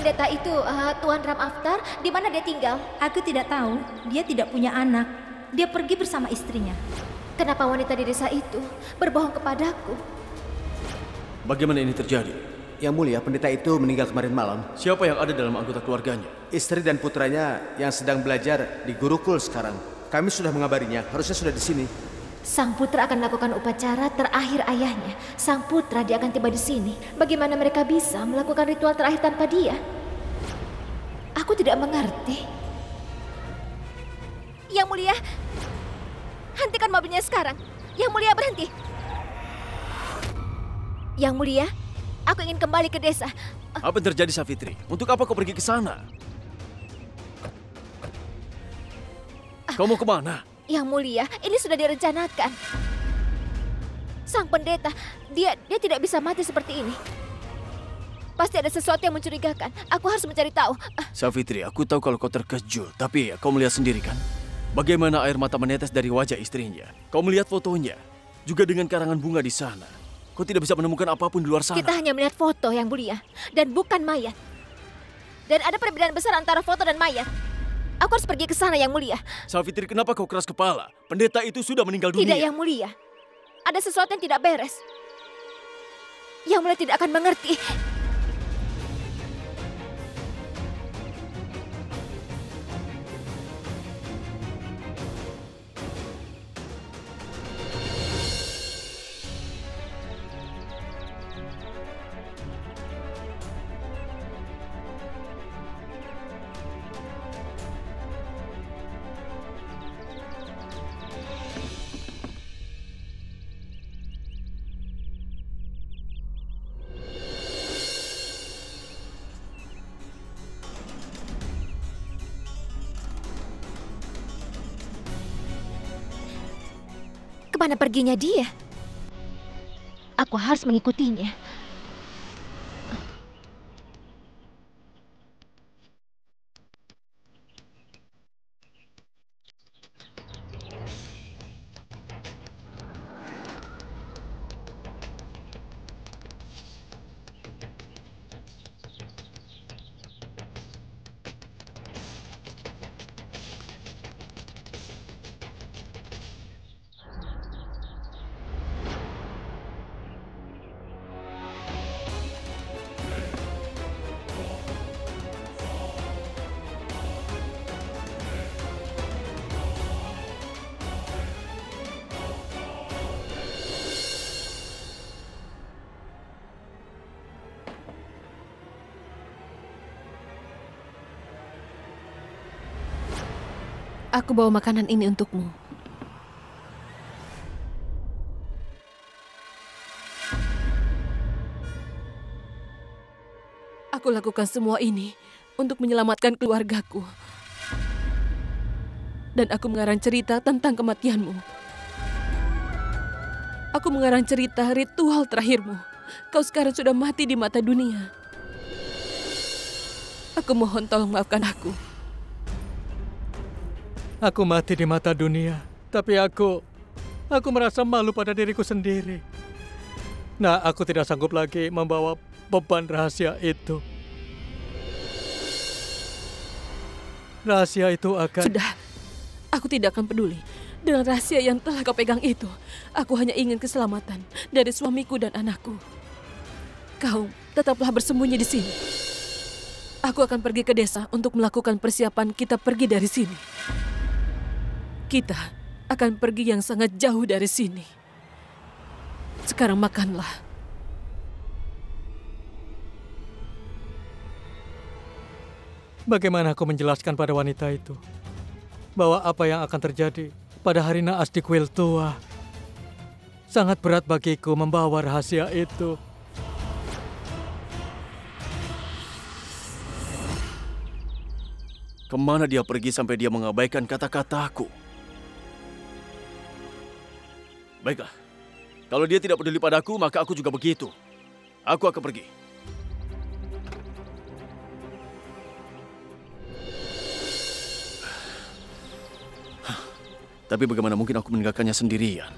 pendeta itu, Tuan Ram Aftar, di mana dia tinggal? Aku tidak tahu. Dia tidak punya anak. Dia pergi bersama istrinya. Kenapa wanita di desa itu berbohong kepadaku? Bagaimana ini terjadi? Yang mulia, pendeta itu meninggal kemarin malam. Siapa yang ada dalam anggota keluarganya? Istri dan putranya yang sedang belajar di Gurukul sekarang. Kami sudah mengabarinya, harusnya sudah di sini. Sang putra akan melakukan upacara terakhir ayahnya. Sang putra dia akan tiba di sini. Bagaimana mereka bisa melakukan ritual terakhir tanpa dia? Aku tidak mengerti. Yang mulia, hentikan mobilnya sekarang. Yang mulia, berhenti. Yang mulia, aku ingin kembali ke desa. Apa yang terjadi, Savitri? Untuk apa kau pergi ke sana? Kau mau kemana? Yang mulia, ini sudah direncanakan. Sang pendeta, dia tidak bisa mati seperti ini. Pasti ada sesuatu yang mencurigakan. Aku harus mencari tahu. Savitri, aku tahu kalau kau terkejut, tapi kau melihat sendiri kan? Bagaimana air mata menetes dari wajah istrinya. Kau melihat fotonya, juga dengan karangan bunga di sana. Kau tidak bisa menemukan apapun di luar sana. Kita hanya melihat foto, Yang mulia, dan bukan mayat. Dan ada perbedaan besar antara foto dan mayat. Aku harus pergi ke sana, Yang mulia. Savitri, kenapa kau keras kepala? Pendeta itu sudah meninggal dunia. Tidak, Yang mulia. Ada sesuatu yang tidak beres. Yang mulia tidak akan mengerti. Kemana perginya dia? Aku harus mengikutinya. Aku bawa makanan ini untukmu. Aku lakukan semua ini untuk menyelamatkan keluargaku. Dan aku mengarang cerita tentang kematianmu. Aku mengarang cerita ritual terakhirmu. Kau sekarang sudah mati di mata dunia. Aku mohon tolong maafkan aku. Aku mati di mata dunia, tapi aku merasa malu pada diriku sendiri. Nah, aku tidak sanggup lagi membawa beban rahasia itu. Rahasia itu akan... Sudah, aku tidak akan peduli dengan rahasia yang telah kau pegang itu. Aku hanya ingin keselamatan dari suamiku dan anakku. Kau tetaplah bersembunyi di sini. Aku akan pergi ke desa untuk melakukan persiapan kita pergi dari sini. Kita akan pergi yang sangat jauh dari sini. Sekarang makanlah. Bagaimana aku menjelaskan pada wanita itu bahwa apa yang akan terjadi pada hari naas di kuil tua sangat berat bagiku membawa rahasia itu. Kemana dia pergi sampai dia mengabaikan kata-kataku? Baiklah, kalau dia tidak peduli padaku, maka aku juga begitu. Aku akan pergi. Tapi bagaimana mungkin aku meninggalkannya sendirian?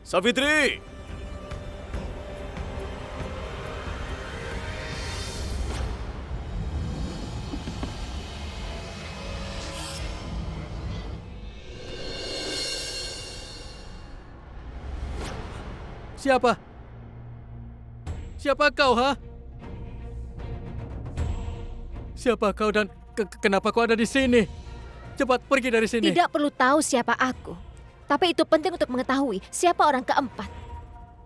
Savitri! Siapa? Siapa kau, ha? Siapa kau dan kenapa kau ada di sini? Cepat pergi dari sini. Tidak perlu tahu siapa aku. Tapi itu penting untuk mengetahui siapa orang keempat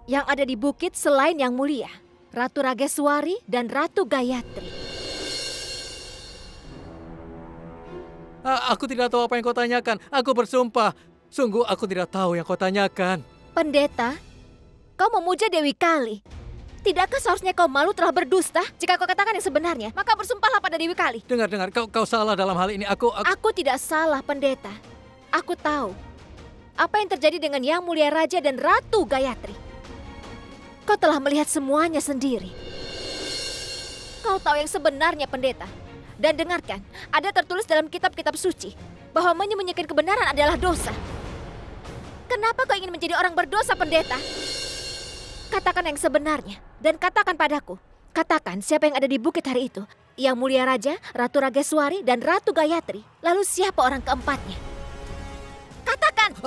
yang ada di bukit selain Yang Mulia, Ratu Rageswari dan Ratu Gayatri. Aku tidak tahu apa yang kau tanyakan. Aku bersumpah. Sungguh aku tidak tahu yang kau tanyakan. Pendeta, kau memuja Dewi Kali. Tidakkah seharusnya kau malu telah berdusta? Jika kau katakan yang sebenarnya, maka bersumpahlah pada Dewi Kali. Dengar, kau salah dalam hal ini. Aku tidak salah, pendeta. Aku tahu apa yang terjadi dengan Yang Mulia Raja dan Ratu Gayatri. Kau telah melihat semuanya sendiri. Kau tahu yang sebenarnya, pendeta. Dan dengarkan, ada tertulis dalam kitab-kitab suci bahwa menyembunyikan kebenaran adalah dosa. Kenapa kau ingin menjadi orang berdosa, pendeta? Katakan yang sebenarnya dan katakan padaku. Katakan siapa yang ada di bukit hari itu. Yang Mulia Raja, Ratu Rageswari, dan Ratu Gayatri. Lalu siapa orang keempatnya? Katakan!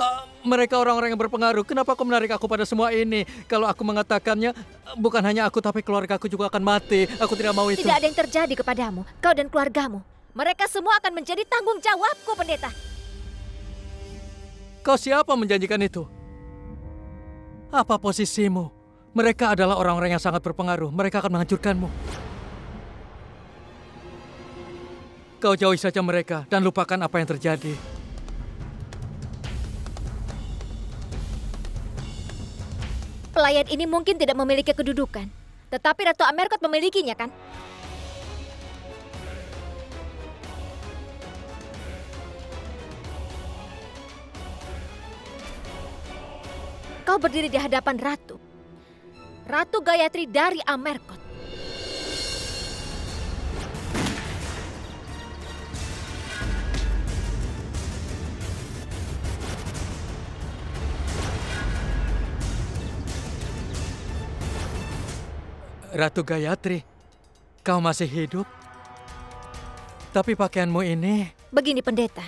Mereka orang-orang yang berpengaruh. Kenapa kau menarik aku pada semua ini? Kalau aku mengatakannya, bukan hanya aku tapi keluargaku juga akan mati. Aku tidak mau itu. Tidak ada yang terjadi kepadamu, kau dan keluargamu. Mereka semua akan menjadi tanggung jawabku, pendeta. Kau siapa menjanjikan itu? Apa posisimu? Mereka adalah orang-orang yang sangat berpengaruh. Mereka akan menghancurkanmu. Kau jauhi saja mereka dan lupakan apa yang terjadi. Pelayan ini mungkin tidak memiliki kedudukan, tetapi Ratu Amerkot memilikinya, kan? Kau berdiri di hadapan Ratu. Ratu Gayatri dari Amerkot. Ratu Gayatri, kau masih hidup? Tapi pakaianmu ini... Begini, pendeta.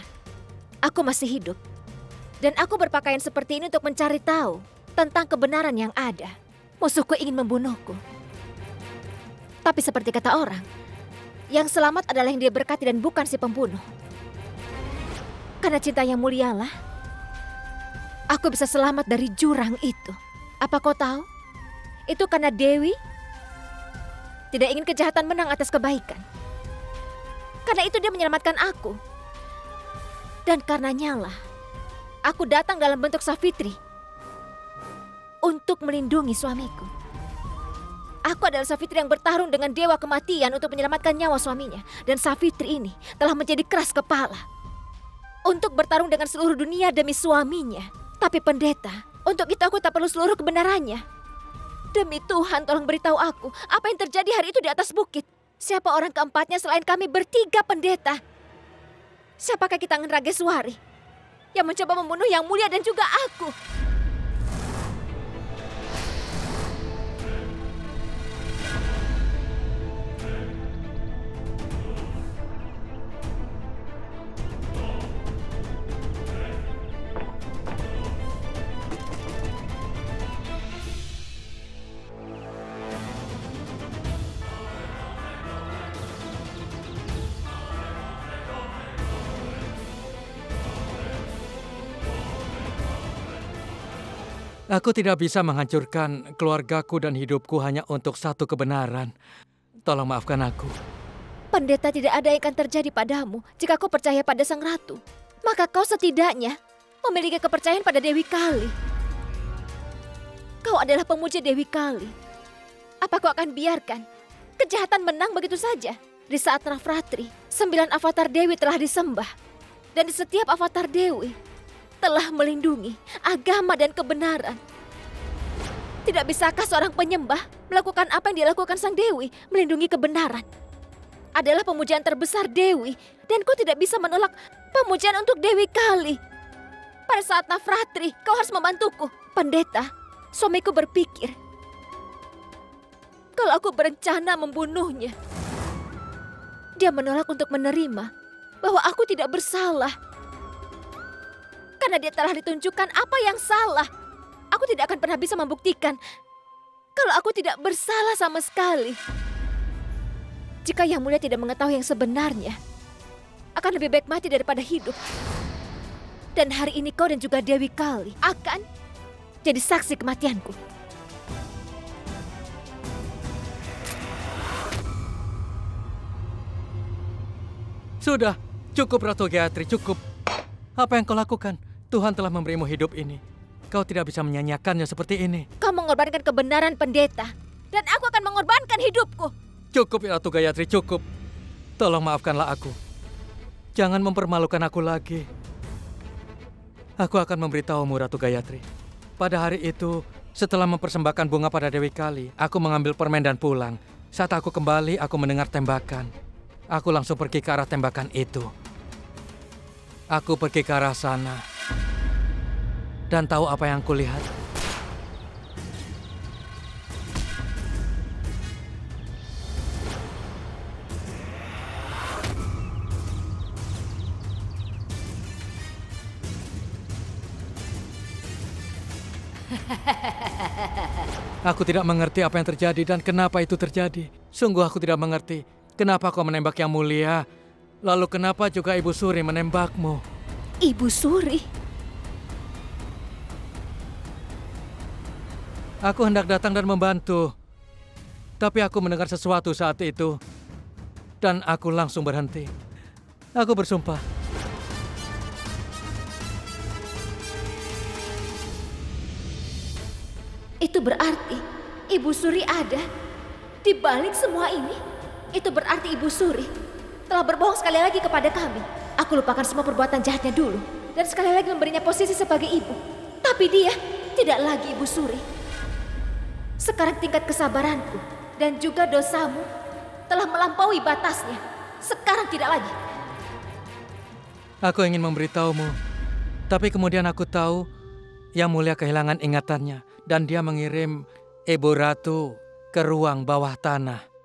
Aku masih hidup. Dan aku berpakaian seperti ini untuk mencari tahu tentang kebenaran yang ada. Musuhku ingin membunuhku. Tapi seperti kata orang, yang selamat adalah yang dia berkati dan bukan si pembunuh. Karena cinta yang mulialah, aku bisa selamat dari jurang itu. Apa kau tahu? Itu karena Dewi tidak ingin kejahatan menang atas kebaikan. Karena itu dia menyelamatkan aku. Dan karenanya lah, aku datang dalam bentuk Savitri untuk melindungi suamiku. Aku adalah Savitri yang bertarung dengan dewa kematian untuk menyelamatkan nyawa suaminya. Dan Savitri ini telah menjadi keras kepala untuk bertarung dengan seluruh dunia demi suaminya. Tapi pendeta, untuk itu aku tak perlu seluruh kebenarannya. Demi Tuhan, tolong beritahu aku apa yang terjadi hari itu di atas bukit. Siapa orang keempatnya selain kami bertiga, pendeta? Siapakah Kitangan Rageswari yang mencoba membunuh Yang Mulia dan juga aku? Aku tidak bisa menghancurkan keluargaku dan hidupku hanya untuk satu kebenaran. Tolong maafkan aku. Pendeta, tidak ada yang akan terjadi padamu jika kau percaya pada Sang Ratu. Maka kau setidaknya memiliki kepercayaan pada Dewi Kali. Kau adalah pemuja Dewi Kali. Apa kau akan biarkan kejahatan menang begitu saja? Di saat Navratri, 9 avatar Dewi telah disembah. Dan di setiap avatar Dewi telah melindungi agama dan kebenaran. Tidak bisakah seorang penyembah melakukan apa yang dilakukan Sang Dewi, melindungi kebenaran? Adalah pemujaan terbesar Dewi, dan kau tidak bisa menolak pemujaan untuk Dewi Kali. Pada saat Navratri, kau harus membantuku. Pendeta, suamiku berpikir kalau aku berencana membunuhnya. Dia menolak untuk menerima bahwa aku tidak bersalah. Karena dia telah ditunjukkan apa yang salah. Aku tidak akan pernah bisa membuktikan kalau aku tidak bersalah sama sekali. Jika Yang Mulia tidak mengetahui yang sebenarnya, akan lebih baik mati daripada hidup. Dan hari ini kau dan juga Dewi Kali akan jadi saksi kematianku. Sudah, cukup Ratu Gayatri, cukup. Apa yang kau lakukan? Tuhan telah memberimu hidup ini. Kau tidak bisa menyanyiakannya seperti ini. Kau mengorbankan kebenaran pendeta, dan aku akan mengorbankan hidupku. Cukup Ratu Gayatri, cukup. Tolong maafkanlah aku. Jangan mempermalukan aku lagi. Aku akan memberitahumu, Ratu Gayatri. Pada hari itu, setelah mempersembahkan bunga pada Dewi Kali, aku mengambil permen dan pulang. Saat aku kembali, aku mendengar tembakan. Aku langsung pergi ke arah tembakan itu. Aku pergi ke arah sana. Dan tahu apa yang kulihat? Aku tidak mengerti apa yang terjadi dan kenapa itu terjadi. Sungguh aku tidak mengerti. Kenapa kau menembak Yang Mulia? Lalu kenapa juga Ibu Suri menembakmu? Ibu Suri? Aku hendak datang dan membantu. Tapi aku mendengar sesuatu saat itu. Dan aku langsung berhenti. Aku bersumpah. Itu berarti Ibu Suri ada di balik semua ini? Itu berarti Ibu Suri telah berbohong sekali lagi kepada kami. Aku lupakan semua perbuatan jahatnya dulu dan sekali lagi memberinya posisi sebagai ibu. Tapi dia tidak lagi Ibu Suri. Sekarang tingkat kesabaranku dan juga dosamu telah melampaui batasnya. Sekarang tidak lagi. Aku ingin memberitahumu, tapi kemudian aku tahu Yang Mulia kehilangan ingatannya dan dia mengirim Ibu Ratu ke ruang bawah tanah.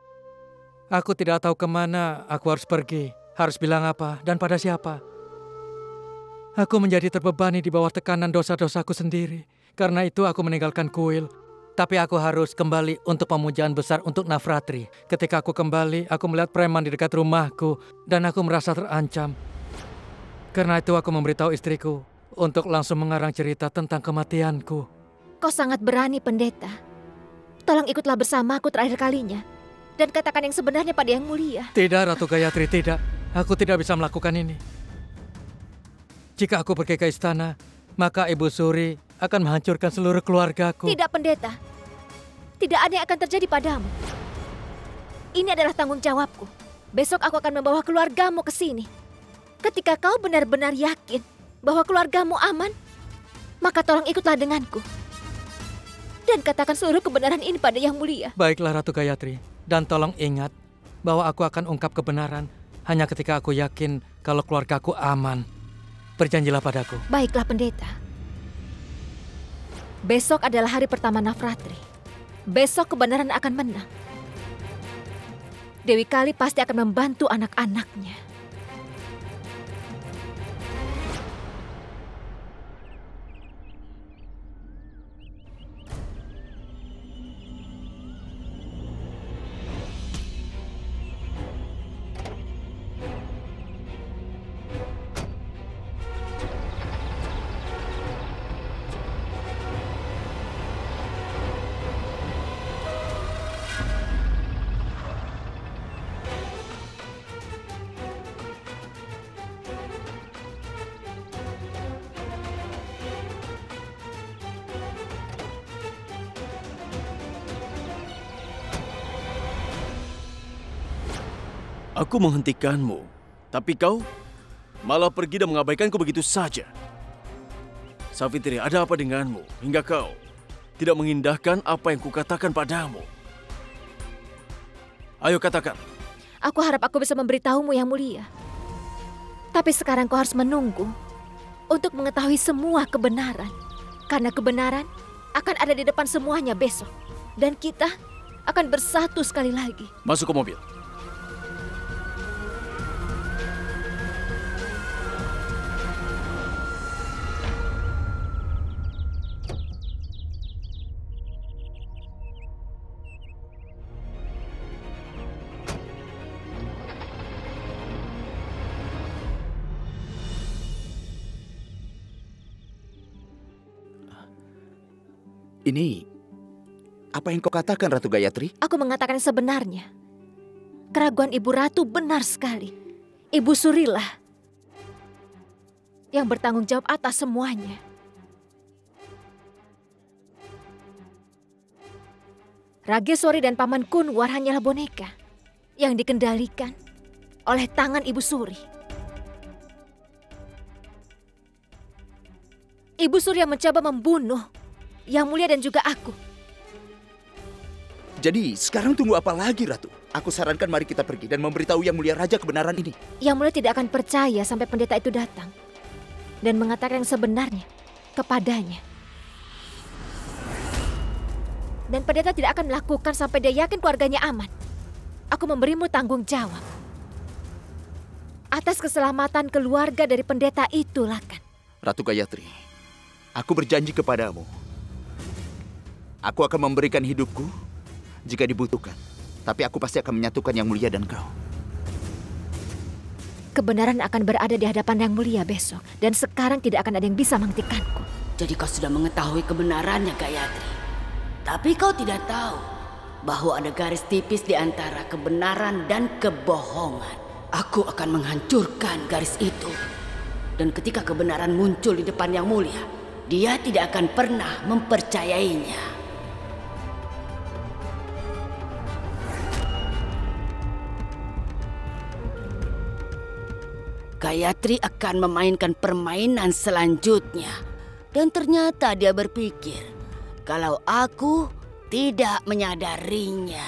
Aku tidak tahu kemana aku harus pergi, harus bilang apa, dan pada siapa. Aku menjadi terbebani di bawah tekanan dosa-dosaku sendiri. Karena itu aku meninggalkan kuil. Tapi aku harus kembali untuk pemujaan besar untuk Navratri. Ketika aku kembali, aku melihat preman di dekat rumahku, dan aku merasa terancam. Karena itu aku memberitahu istriku untuk langsung mengarang cerita tentang kematianku. Kau sangat berani, pendeta. Tolong ikutlah bersamaku terakhir kalinya. Dan katakan yang sebenarnya pada Yang Mulia. Tidak, Ratu Gayatri, tidak. Aku tidak bisa melakukan ini. Jika aku pergi ke istana, maka Ibu Suri akan menghancurkan seluruh keluargaku. Tidak, pendeta. Tidak ada yang akan terjadi padamu. Ini adalah tanggung jawabku. Besok aku akan membawa keluargamu ke sini. Ketika kau benar-benar yakin bahwa keluargamu aman, maka tolong ikutlah denganku. Dan katakan seluruh kebenaran ini pada Yang Mulia. Baiklah, Ratu Gayatri. Dan tolong ingat bahwa aku akan ungkap kebenaran hanya ketika aku yakin kalau keluargaku aman. Berjanjilah padaku. Baiklah, pendeta. Besok adalah hari pertama Navratri. Besok kebenaran akan menang. Dewi Kali pasti akan membantu anak-anaknya. Aku menghentikanmu, tapi kau malah pergi dan mengabaikanku begitu saja. Savitri, ada apa denganmu hingga kau tidak mengindahkan apa yang kukatakan padamu? Ayo katakan. Aku harap aku bisa memberitahumu, Yang Mulia. Tapi sekarang kau harus menunggu untuk mengetahui semua kebenaran. Karena kebenaran akan ada di depan semuanya besok. Dan kita akan bersatu sekali lagi. Masuk ke mobil. Ini, apa yang kau katakan, Ratu Gayatri? Aku mengatakan yang sebenarnya. Keraguan Ibu Ratu benar sekali. Ibu Surilah yang bertanggung jawab atas semuanya. Rageswari dan Paman Kunwar hanyalah boneka yang dikendalikan oleh tangan Ibu Suri. Ibu Suri yang mencoba membunuh Yang Mulia dan juga aku. Jadi sekarang tunggu apa lagi, Ratu? Aku sarankan mari kita pergi dan memberitahu Yang Mulia Raja kebenaran ini. Yang Mulia tidak akan percaya sampai pendeta itu datang dan mengatakan yang sebenarnya kepadanya. Dan pendeta tidak akan melakukan sampai dia yakin keluarganya aman. Aku memberimu tanggung jawab atas keselamatan keluarga dari pendeta itu, Lakan. Ratu Gayatri, aku berjanji kepadamu. Aku akan memberikan hidupku jika dibutuhkan. Tapi aku pasti akan menyatukan Yang Mulia dan kau. Kebenaran akan berada di hadapan Yang Mulia besok. Dan sekarang tidak akan ada yang bisa menghentikanku. Jadi kau sudah mengetahui kebenarannya, Gayatri. Tapi kau tidak tahu bahwa ada garis tipis di antara kebenaran dan kebohongan. Aku akan menghancurkan garis itu. Dan ketika kebenaran muncul di depan Yang Mulia, dia tidak akan pernah mempercayainya. Gayatri akan memainkan permainan selanjutnya. Dan ternyata dia berpikir kalau aku tidak menyadarinya.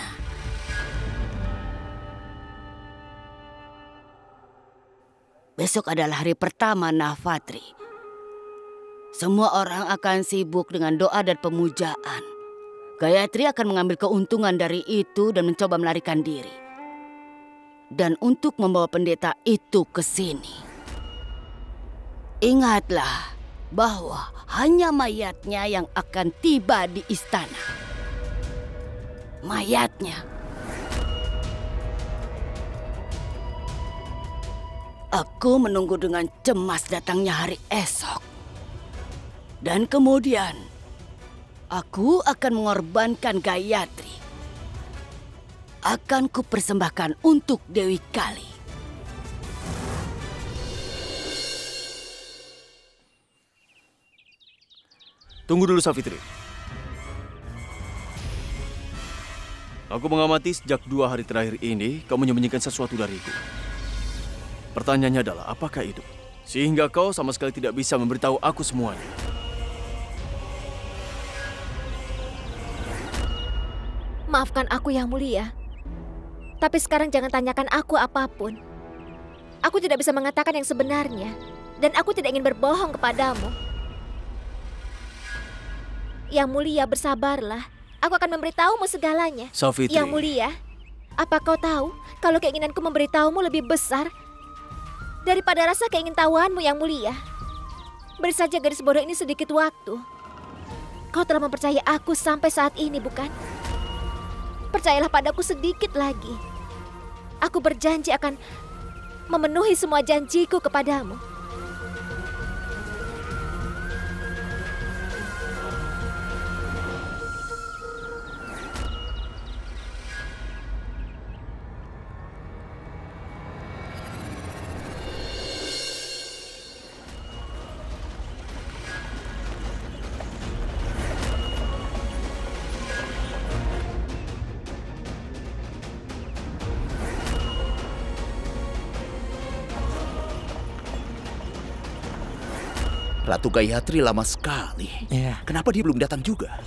Besok adalah hari pertama Navatri. Semua orang akan sibuk dengan doa dan pemujaan. Gayatri akan mengambil keuntungan dari itu dan mencoba melarikan diri. Dan untuk membawa pendeta itu ke sini. Ingatlah bahwa hanya mayatnya yang akan tiba di istana. Mayatnya. Aku menunggu dengan cemas datangnya hari esok. Dan kemudian aku akan mengorbankan Gayatri. Akan kupersembahkan untuk Dewi Kali. Tunggu dulu, Savitri. Aku mengamati sejak 2 hari terakhir ini, kau menyembunyikan sesuatu dariku. Pertanyaannya adalah, apakah itu? Sehingga kau sama sekali tidak bisa memberitahu aku semuanya. Maafkan aku, Yang Mulia. Tapi sekarang jangan tanyakan aku apapun. Aku tidak bisa mengatakan yang sebenarnya. Dan aku tidak ingin berbohong kepadamu. Yang Mulia, bersabarlah. Aku akan memberitahumu segalanya. Savitri. Yang Mulia, apa kau tahu kalau keinginanku memberitahumu lebih besar daripada rasa keingintahuanmu, Yang Mulia? Beri saja gadis bodoh ini sedikit waktu. Kau telah mempercayai aku sampai saat ini, bukan? Percayalah padaku sedikit lagi. Aku berjanji akan memenuhi semua janjiku kepadamu. Ratu Gayatri lama sekali. Iya. Kenapa dia belum datang juga?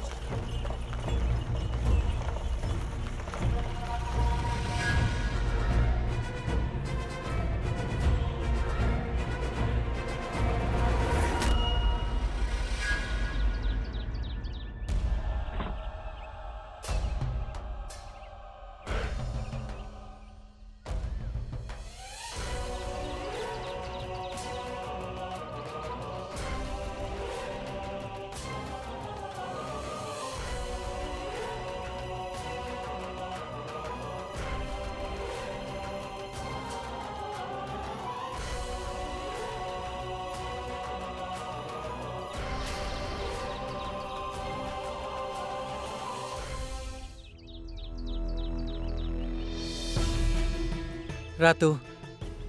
Ratu,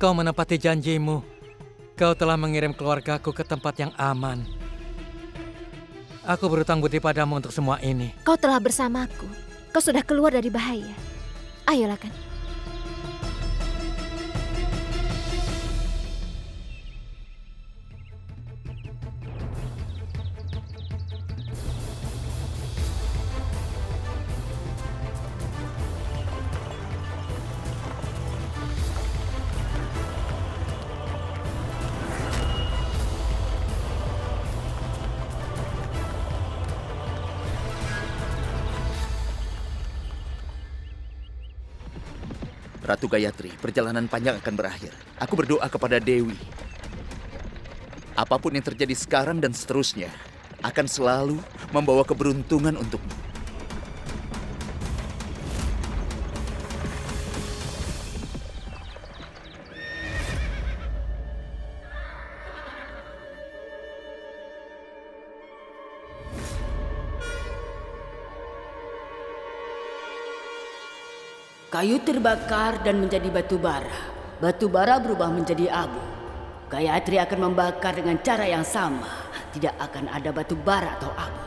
kau menepati janjimu. Kau telah mengirim keluargaku ke tempat yang aman. Aku berutang budi padamu untuk semua ini. Kau telah bersamaku. Kau sudah keluar dari bahaya. Ayolah kan. Ratu Gayatri, perjalanan panjang akan berakhir. Aku berdoa kepada Dewi. Apapun yang terjadi sekarang dan seterusnya akan selalu membawa keberuntungan untukmu. Kayu terbakar dan menjadi batu bara. Batu bara berubah menjadi abu. Gayatri akan membakar dengan cara yang sama. Tidak akan ada batu bara atau abu.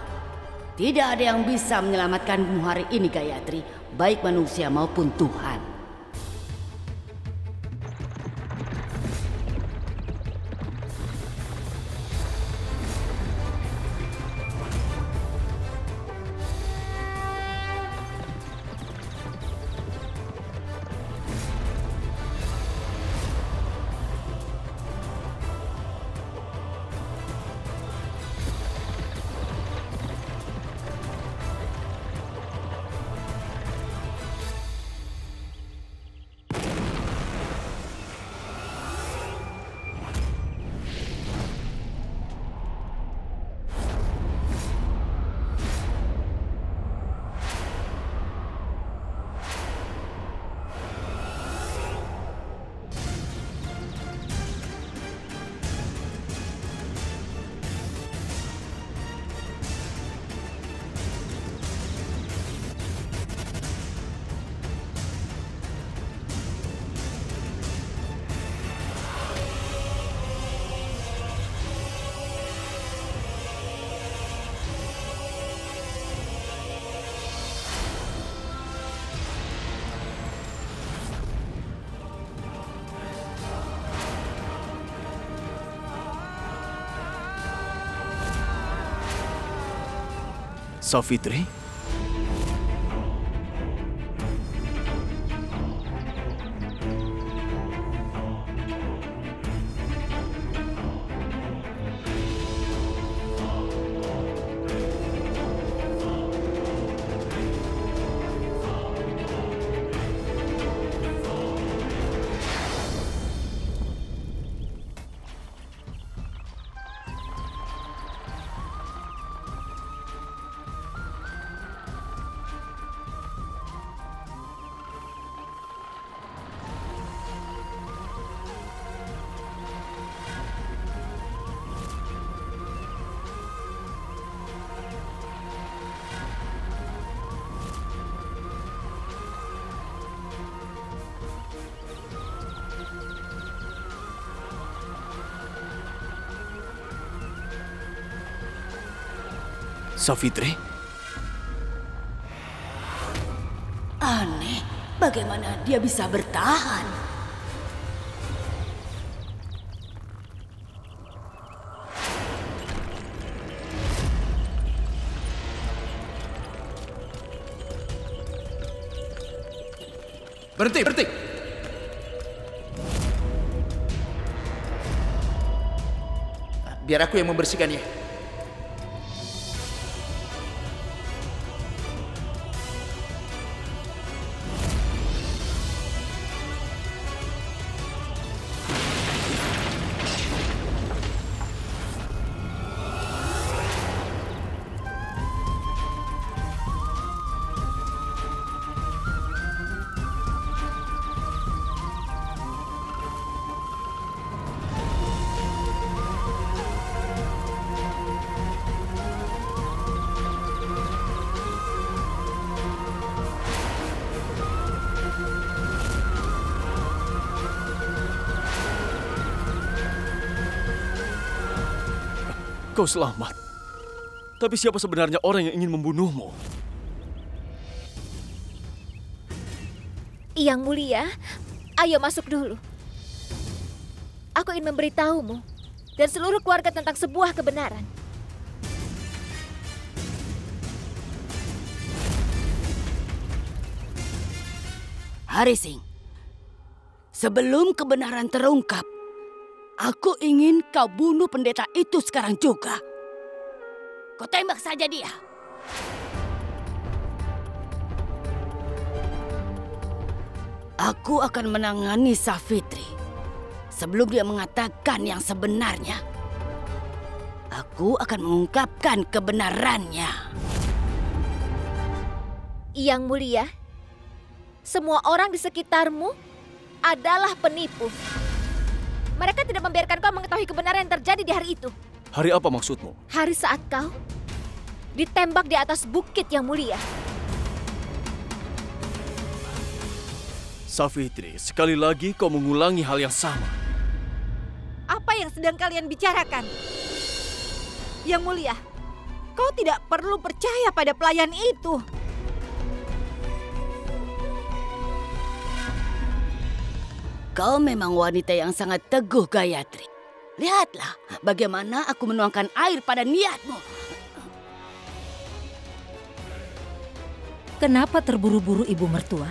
Tidak ada yang bisa menyelamatkanmu hari ini, Gayatri, baik manusia maupun Tuhan. Safitri? Safitri? Aneh, bagaimana dia bisa bertahan? Berhenti, berhenti! Biar aku yang membersihkannya. Kau selamat. Tapi siapa sebenarnya orang yang ingin membunuhmu? Yang Mulia, ayo masuk dulu. Aku ingin memberitahumu dan seluruh keluarga tentang sebuah kebenaran. Harising, sebelum kebenaran terungkap, aku ingin kau bunuh pendeta itu sekarang juga. Kau tembak saja dia. Aku akan menangani Safitri sebelum dia mengatakan yang sebenarnya. Aku akan mengungkapkan kebenarannya. Yang Mulia, semua orang di sekitarmu adalah penipu. Mereka tidak membiarkan kau mengetahui kebenaran yang terjadi di hari itu. Hari apa maksudmu? Hari saat kau ditembak di atas bukit Yang Mulia. Safitri, sekali lagi kau mengulangi hal yang sama. Apa yang sedang kalian bicarakan? Yang Mulia, kau tidak perlu percaya pada pelayan itu. Kau memang wanita yang sangat teguh, Gayatri. Lihatlah bagaimana aku menuangkan air pada niatmu. Kenapa terburu-buru ibu mertua?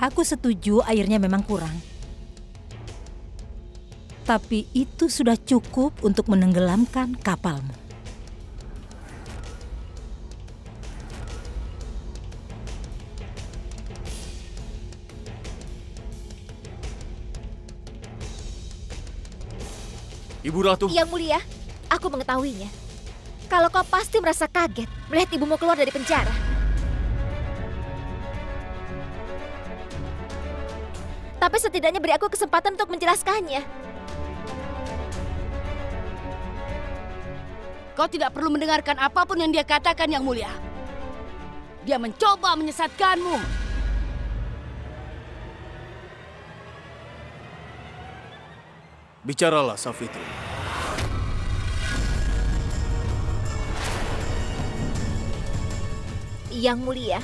Aku setuju airnya memang kurang. Tapi itu sudah cukup untuk menenggelamkan kapalmu. Ibu Ratu. Yang Mulia, aku mengetahuinya. Kalau kau pasti merasa kaget melihat ibumu keluar dari penjara. Tapi setidaknya beri aku kesempatan untuk menjelaskannya. Kau tidak perlu mendengarkan apapun yang dia katakan, Yang Mulia. Dia mencoba menyesatkanmu. Bicaralah, Safitri. Yang Mulia,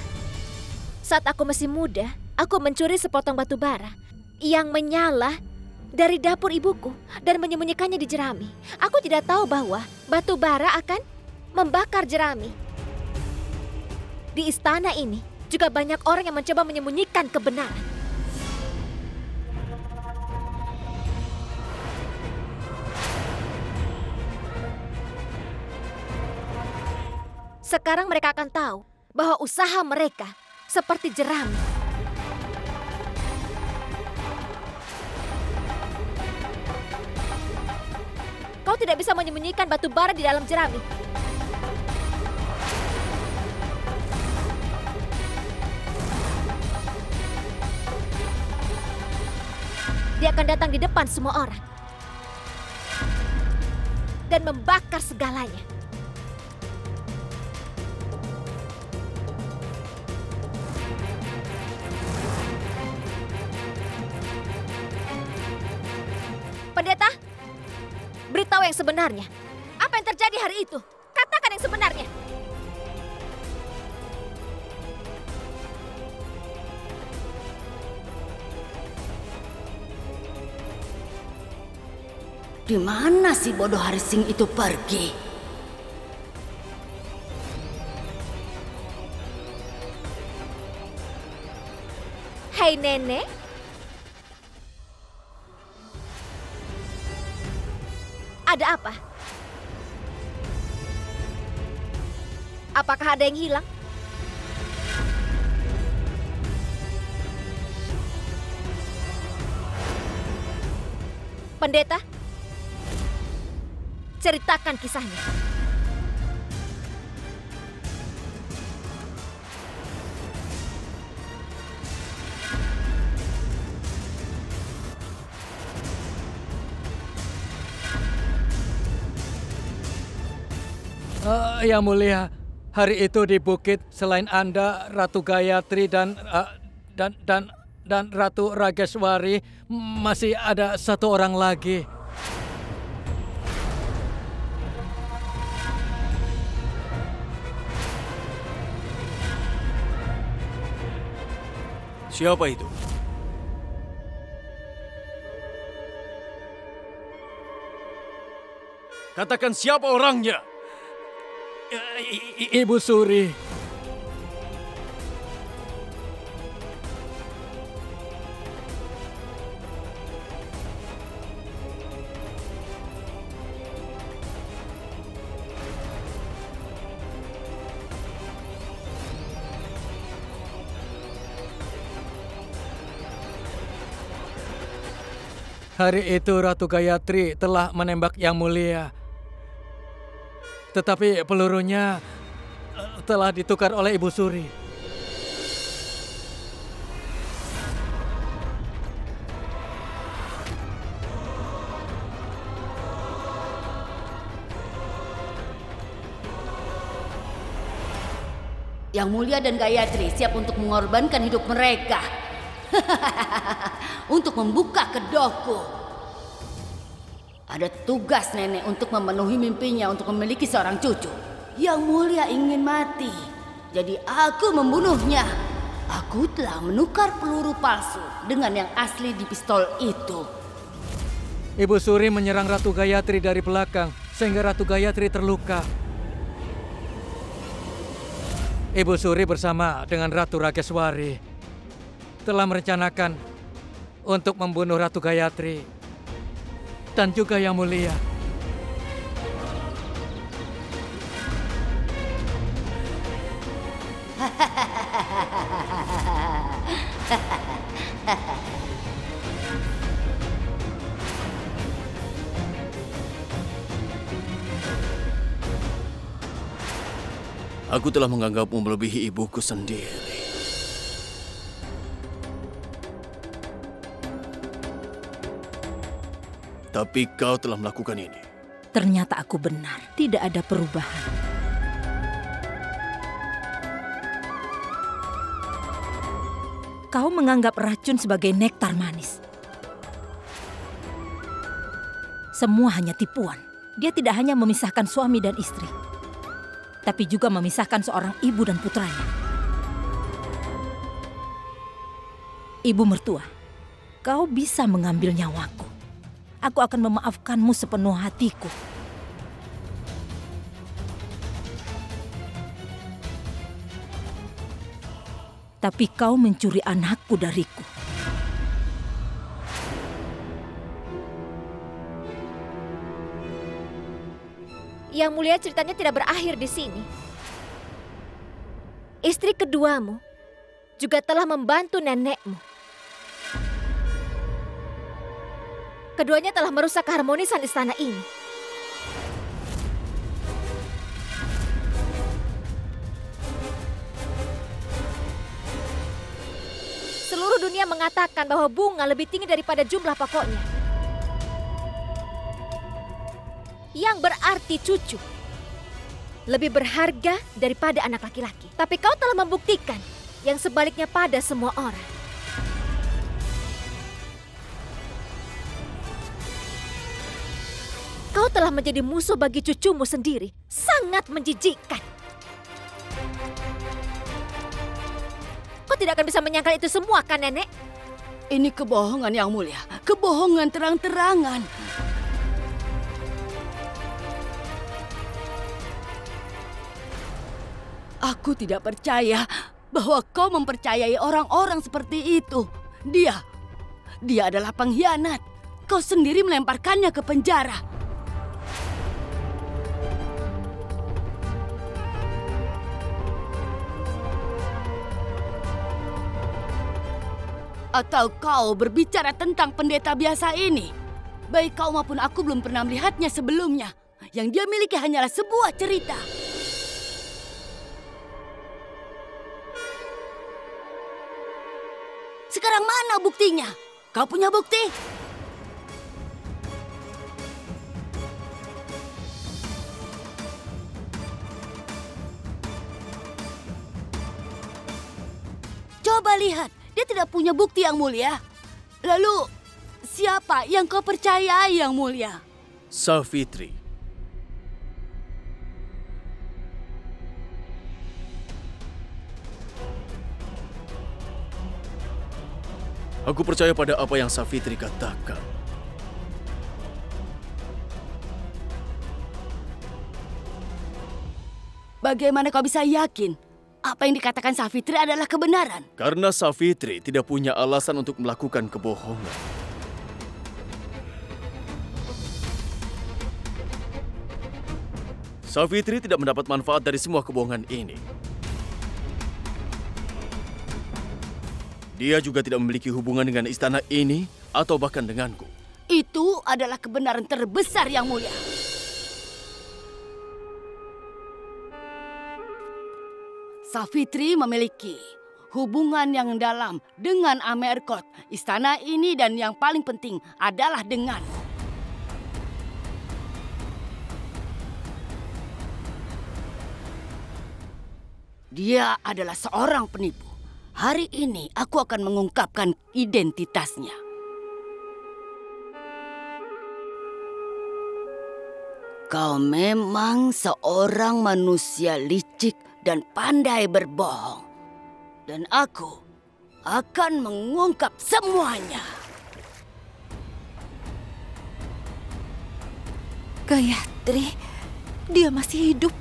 saat aku masih muda, aku mencuri sepotong batu bara yang menyala dari dapur ibuku dan menyembunyikannya di jerami. Aku tidak tahu bahwa batu bara akan membakar jerami. Di istana ini juga banyak orang yang mencoba menyembunyikan kebenaran. Sekarang mereka akan tahu bahwa usaha mereka seperti jerami. Kau tidak bisa menyembunyikan batu bara di dalam jerami. Dia akan datang di depan semua orang dan membakar segalanya. Pendeta, beritahu yang sebenarnya. Apa yang terjadi hari itu? Katakan yang sebenarnya. Di mana si bodoh Harising itu pergi? Hai nenek. Ada apa? Apakah ada yang hilang? Pendeta, ceritakan kisahnya. Yang Mulia, hari itu di bukit selain Anda, Ratu Gayatri dan dan Ratu Rageswari, masih ada satu orang lagi. Siapa itu? Katakan siapa orangnya? Ibu Suri. Hari itu Ratu Gayatri telah menembak Yang Mulia. Tetapi pelurunya telah ditukar oleh Ibu Suri. Yang Mulia dan Gayatri siap untuk mengorbankan hidup mereka. Untuk membuka kedokku. Ada tugas nenek untuk memenuhi mimpinya untuk memiliki seorang cucu. Yang Mulia ingin mati, jadi aku membunuhnya. Aku telah menukar peluru palsu dengan yang asli di pistol itu. Ibu Suri menyerang Ratu Gayatri dari belakang sehingga Ratu Gayatri terluka. Ibu Suri bersama dengan Ratu Rageswari telah merencanakan untuk membunuh Ratu Gayatri dan juga Yang Mulia. Aku telah menganggapmu melebihi ibuku sendiri. Tapi kau telah melakukan ini. Ternyata aku benar, tidak ada perubahan. Kau menganggap racun sebagai nektar manis. Semua hanya tipuan. Dia tidak hanya memisahkan suami dan istri, tapi juga memisahkan seorang ibu dan putranya. Ibu mertua, kau bisa mengambil nyawaku. Aku akan memaafkanmu sepenuh hatiku. Tapi kau mencuri anakku dariku. Yang Mulia, ceritanya tidak berakhir di sini. Istri keduamu juga telah membantu nenekmu. Keduanya telah merusak keharmonisan istana ini. Seluruh dunia mengatakan bahwa bunga lebih tinggi daripada jumlah pokoknya. Yang berarti cucu lebih berharga daripada anak laki-laki. Tapi kau telah membuktikan yang sebaliknya pada semua orang. Kau telah menjadi musuh bagi cucumu sendiri. Sangat menjijikkan. Kau tidak akan bisa menyangkal itu semua, kan, Nenek? Ini kebohongan Yang Mulia. Kebohongan terang-terangan. Aku tidak percaya bahwa kau mempercayai orang-orang seperti itu. Dia adalah pengkhianat. Kau sendiri melemparkannya ke penjara. Atau kau berbicara tentang pendeta biasa ini? Baik kau maupun aku belum pernah melihatnya sebelumnya. Yang dia miliki hanyalah sebuah cerita. Sekarang mana buktinya? Kau punya bukti? Coba lihat. Dia tidak punya bukti, Yang Mulia. Lalu, siapa yang kau percayai, Yang Mulia? Safitri. Aku percaya pada apa yang Safitri katakan. Bagaimana kau bisa yakin apa yang dikatakan Safitri adalah kebenaran? Karena Safitri tidak punya alasan untuk melakukan kebohongan. Safitri tidak mendapat manfaat dari semua kebohongan ini. Dia juga tidak memiliki hubungan dengan istana ini atau bahkan denganku. Itu adalah kebenaran terbesar, Yang Mulia. Safitri memiliki hubungan yang dalam dengan Amerkot, istana ini, dan yang paling penting adalah dengan dia adalah seorang penipu. Hari ini aku akan mengungkapkan identitasnya. Kau memang seorang manusia licik dan pandai berbohong. Dan aku akan mengungkap semuanya. Gayatri, dia masih hidup.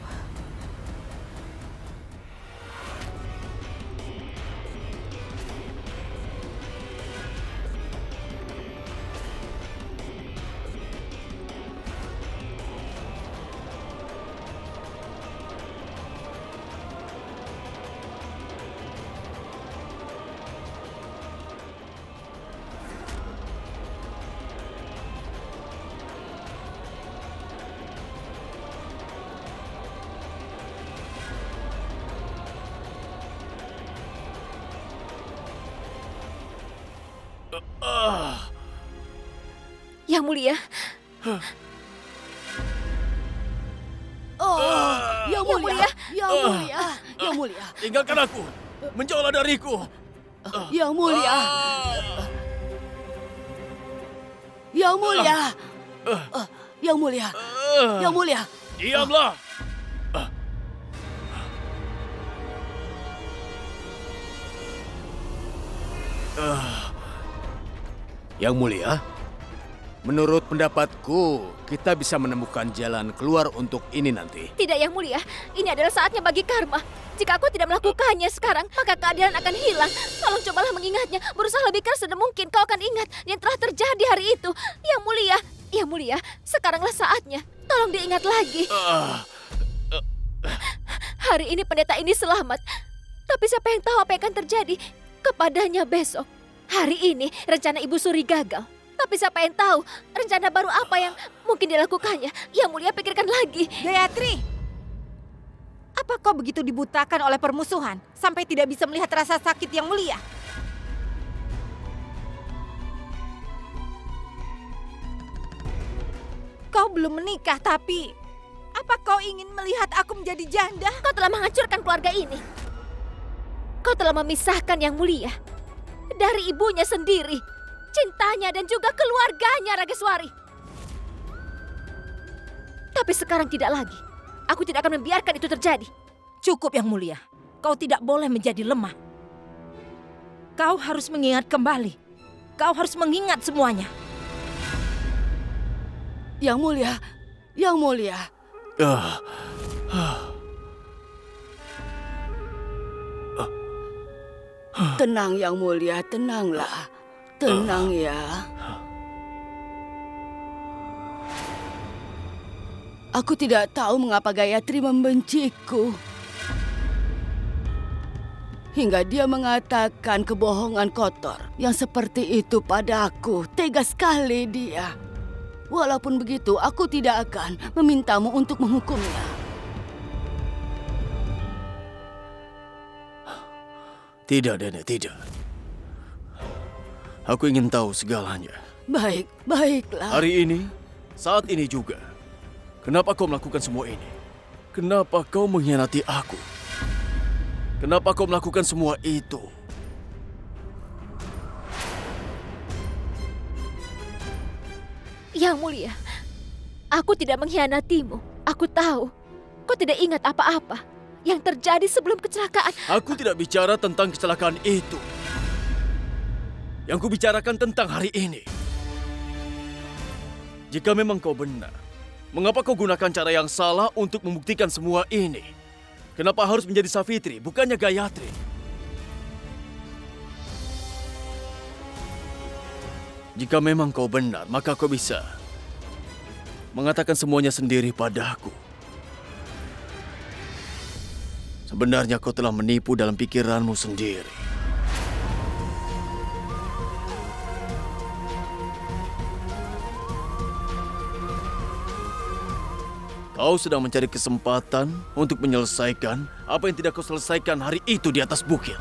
Yang Mulia. Oh, Yang Mulia, Yang Mulia, Yang Mulia. Tinggalkan aku, menjauhlah dariku. Yang Mulia, Yang Mulia, Yang Mulia, Yang Mulia. Diamlah. Yang Mulia, menurut pendapatku, kita bisa menemukan jalan keluar untuk ini nanti. Tidak, Yang Mulia. Ini adalah saatnya bagi karma. Jika aku tidak melakukannya sekarang, maka keadilan akan hilang. Tolong cobalah mengingatnya. Berusaha lebih keras semungkin. Kau akan ingat yang telah terjadi hari itu. Yang Mulia, Yang Mulia, sekaranglah saatnya. Tolong diingat lagi. Hari ini pendeta ini selamat. Tapi siapa yang tahu apa yang akan terjadi kepadanya besok. Hari ini rencana Ibu Suri gagal. Tapi siapa yang tahu rencana baru apa yang mungkin dilakukannya. Yang Mulia, pikirkan lagi. Gayatri, apa kau begitu dibutakan oleh permusuhan sampai tidak bisa melihat rasa sakit Yang Mulia? Kau belum menikah, tapi apa kau ingin melihat aku menjadi janda? Kau telah menghancurkan keluarga ini. Kau telah memisahkan Yang Mulia dari ibunya sendiri, cintanya dan juga keluarganya, Rageswari. Tapi sekarang tidak lagi. Aku tidak akan membiarkan itu terjadi. Cukup, Yang Mulia. Kau tidak boleh menjadi lemah. Kau harus mengingat kembali. Kau harus mengingat semuanya. Yang Mulia, Yang Mulia. Tenang, Yang Mulia, tenanglah. Tenang ya. Aku tidak tahu mengapa Gayatri membenciku. Hingga dia mengatakan kebohongan kotor yang seperti itu padaku. Tega sekali dia. Walaupun begitu, aku tidak akan memintamu untuk menghukumnya. Tidak, Nenek, tidak. Aku ingin tahu segalanya. Baiklah. Hari ini, saat ini juga. Kenapa kau melakukan semua ini? Kenapa kau mengkhianati aku? Kenapa kau melakukan semua itu? Yang Mulia, aku tidak mengkhianatimu. Aku tahu kau tidak ingat apa-apa yang terjadi sebelum kecelakaan. Aku tidak bicara tentang kecelakaan itu. Yang kubicarakan tentang hari ini. Jika memang kau benar, mengapa kau gunakan cara yang salah untuk membuktikan semua ini? Kenapa harus menjadi Savitri, bukannya Gayatri? Jika memang kau benar, maka kau bisa mengatakan semuanya sendiri padaku. Sebenarnya kau telah menipu dalam pikiranmu sendiri. Kau sedang mencari kesempatan untuk menyelesaikan apa yang tidak kau selesaikan hari itu di atas bukit.